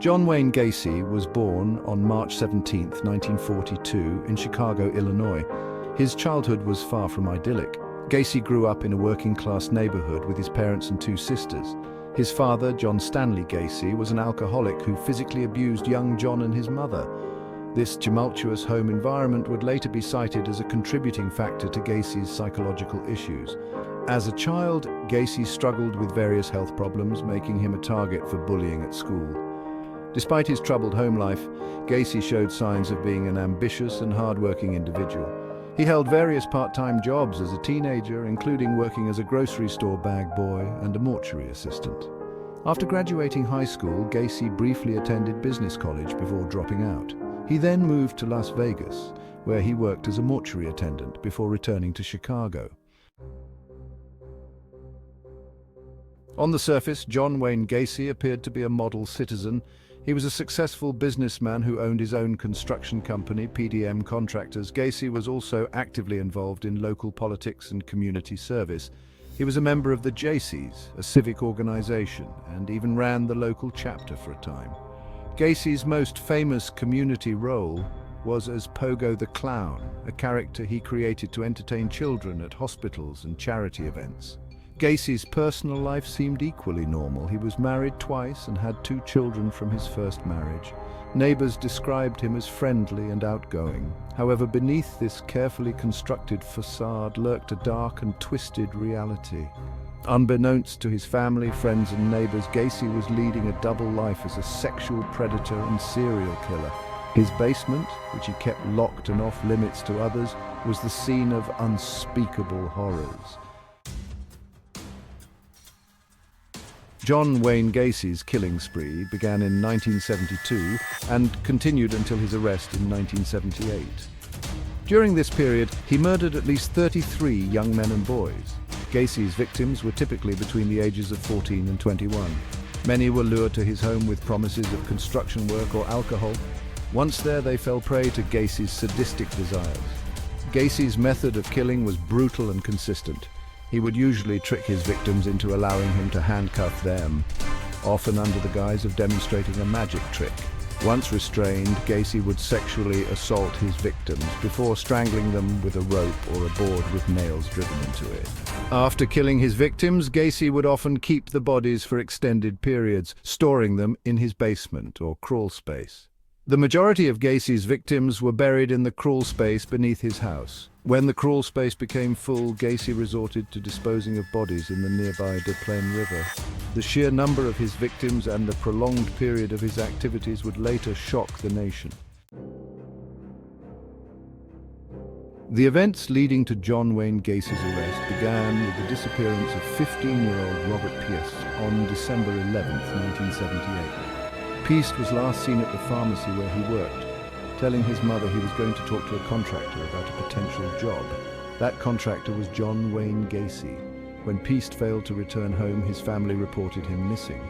John Wayne Gacy was born on March 17, 1942, in Chicago, Illinois. His childhood was far from idyllic. Gacy grew up in a working-class neighborhood with his parents and two sisters. His father, John Stanley Gacy, was an alcoholic who physically abused young John and his mother. This tumultuous home environment would later be cited as a contributing factor to Gacy's psychological issues. As a child, Gacy struggled with various health problems, making him a target for bullying at school. Despite his troubled home life, Gacy showed signs of being an ambitious and hard-working individual. He held various part-time jobs as a teenager, including working as a grocery store bag boy and a mortuary assistant. After graduating high school, Gacy briefly attended business college before dropping out. He then moved to Las Vegas, where he worked as a mortuary attendant before returning to Chicago. On the surface, John Wayne Gacy appeared to be a model citizen. He was a successful businessman who owned his own construction company, PDM Contractors. Gacy was also actively involved in local politics and community service. He was a member of the Jaycees, a civic organization, and even ran the local chapter for a time. Gacy's most famous community role was as Pogo the Clown, a character he created to entertain children at hospitals and charity events. Gacy's personal life seemed equally normal. He was married twice and had two children from his first marriage. Neighbors described him as friendly and outgoing. However, beneath this carefully constructed facade lurked a dark and twisted reality. Unbeknownst to his family, friends, and neighbors, Gacy was leading a double life as a sexual predator and serial killer. His basement, which he kept locked and off limits to others, was the scene of unspeakable horrors. John Wayne Gacy's killing spree began in 1972 and continued until his arrest in 1978. During this period, he murdered at least 33 young men and boys. Gacy's victims were typically between the ages of 14 and 21. Many were lured to his home with promises of construction work or alcohol. Once there, they fell prey to Gacy's sadistic desires. Gacy's method of killing was brutal and consistent. He would usually trick his victims into allowing him to handcuff them, often under the guise of demonstrating a magic trick. Once restrained, Gacy would sexually assault his victims before strangling them with a rope or a board with nails driven into it. After killing his victims, Gacy would often keep the bodies for extended periods, storing them in his basement or crawl space. The majority of Gacy's victims were buried in the crawl space beneath his house. When the crawl space became full, Gacy resorted to disposing of bodies in the nearby Des Plaines River. The sheer number of his victims and the prolonged period of his activities would later shock the nation. The events leading to John Wayne Gacy's arrest began with the disappearance of 15-year-old Robert Pierce on December 11, 1978. Pierce was last seen at the pharmacy where he worked, telling his mother he was going to talk to a contractor about a potential job. That contractor was John Wayne Gacy. When Pierce failed to return home, his family reported him missing.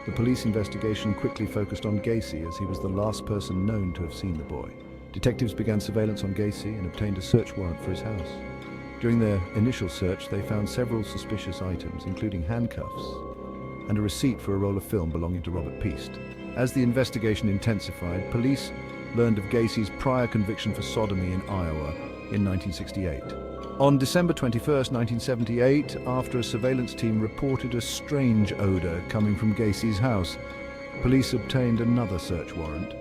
The police investigation quickly focused on Gacy, as he was the last person known to have seen the boy. Detectives began surveillance on Gacy and obtained a search warrant for his house. During their initial search, they found several suspicious items, including handcuffs and a receipt for a roll of film belonging to Robert Pierce. As the investigation intensified, police learned of Gacy's prior conviction for sodomy in Iowa in 1968. On December 21, 1978, after a surveillance team reported a strange odor coming from Gacy's house, police obtained another search warrant.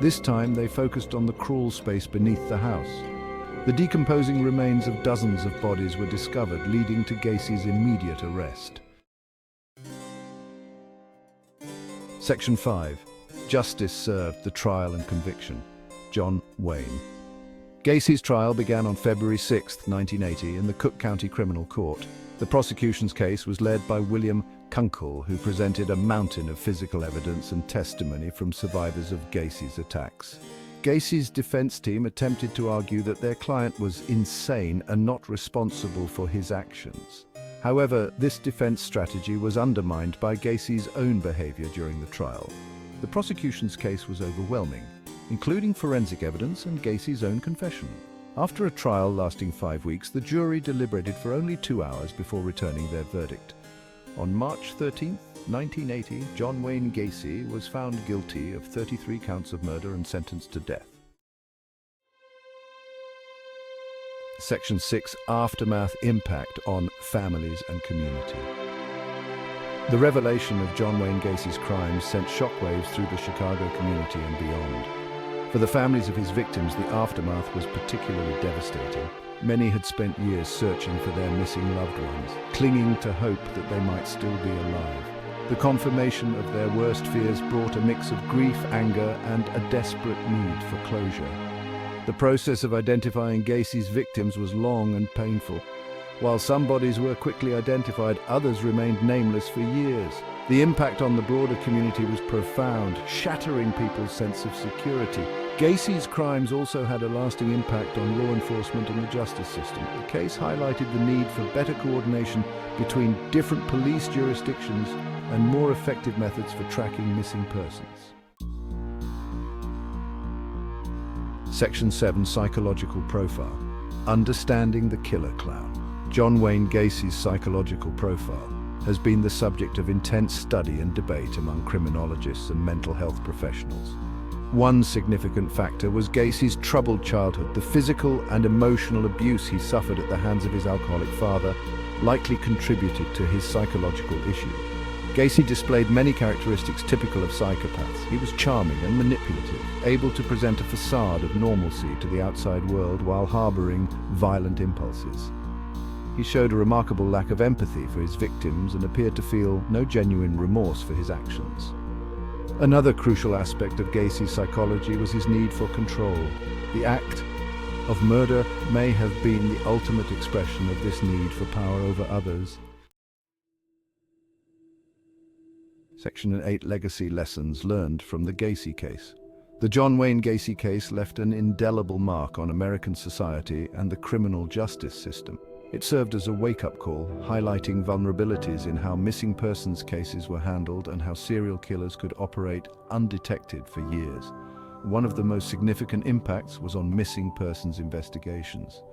This time, they focused on the crawl space beneath the house. The decomposing remains of dozens of bodies were discovered, leading to Gacy's immediate arrest. Section 5. Justice served the trial and conviction. John Wayne. Gacy's trial began on February 6, 1980, in the Cook County Criminal Court. The prosecution's case was led by William Kunkel, who presented a mountain of physical evidence and testimony from survivors of Gacy's attacks. Gacy's defense team attempted to argue that their client was insane and not responsible for his actions. However, this defense strategy was undermined by Gacy's own behavior during the trial. The prosecution's case was overwhelming, including forensic evidence and Gacy's own confession. After a trial lasting 5 weeks, the jury deliberated for only 2 hours before returning their verdict. On March 13, 1980, John Wayne Gacy was found guilty of 33 counts of murder and sentenced to death. Section 6. Aftermath impact on families and community. The revelation of John Wayne Gacy's crimes sent shockwaves through the Chicago community and beyond. For the families of his victims, the aftermath was particularly devastating. Many had spent years searching for their missing loved ones, clinging to hope that they might still be alive. The confirmation of their worst fears brought a mix of grief, anger, and a desperate need for closure. The process of identifying Gacy's victims was long and painful. While some bodies were quickly identified, others remained nameless for years. The impact on the broader community was profound, shattering people's sense of security. Gacy's crimes also had a lasting impact on law enforcement and the justice system. The case highlighted the need for better coordination between different police jurisdictions and more effective methods for tracking missing persons. Section 7. Psychological profile. Understanding the killer clown. John Wayne Gacy's psychological profile has been the subject of intense study and debate among criminologists and mental health professionals. One significant factor was Gacy's troubled childhood. The physical and emotional abuse he suffered at the hands of his alcoholic father likely contributed to his psychological issue. Gacy displayed many characteristics typical of psychopaths. He was charming and manipulative, able to present a facade of normalcy to the outside world while harboring violent impulses. He showed a remarkable lack of empathy for his victims and appeared to feel no genuine remorse for his actions. Another crucial aspect of Gacy's psychology was his need for control. The act of murder may have been the ultimate expression of this need for power over others. Section 8. Legacy lessons learned from the Gacy case. The John Wayne Gacy case left an indelible mark on American society and the criminal justice system. It served as a wake-up call, highlighting vulnerabilities in how missing persons cases were handled and how serial killers could operate undetected for years. One of the most significant impacts was on missing persons investigations.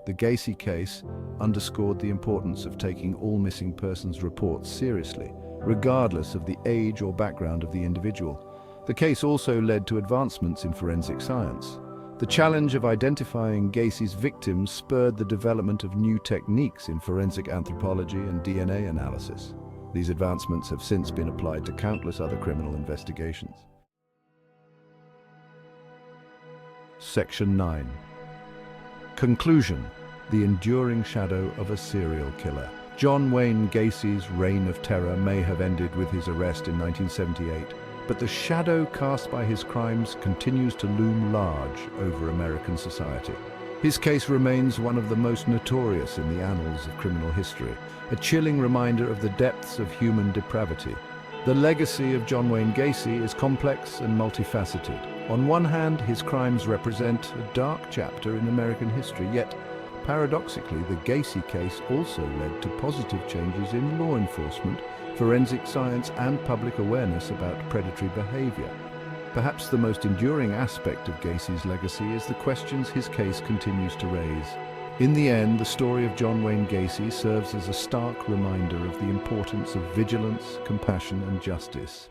The Gacy case underscored the importance of taking all missing persons reports seriously, regardless of the age or background of the individual. The case also led to advancements in forensic science. The challenge of identifying Gacy's victims spurred the development of new techniques in forensic anthropology and DNA analysis. These advancements have since been applied to countless other criminal investigations. Section 9. Conclusion. The enduring shadow of a serial killer. John Wayne Gacy's reign of terror may have ended with his arrest in 1978, but the shadow cast by his crimes continues to loom large over American society. His case remains one of the most notorious in the annals of criminal history, a chilling reminder of the depths of human depravity. The legacy of John Wayne Gacy is complex and multifaceted. On one hand, his crimes represent a dark chapter in American history, yet paradoxically, the Gacy case also led to positive changes in law enforcement, forensic science, and public awareness about predatory behavior. Perhaps the most enduring aspect of Gacy's legacy is the questions his case continues to raise. In the end, the story of John Wayne Gacy serves as a stark reminder of the importance of vigilance, compassion, and justice.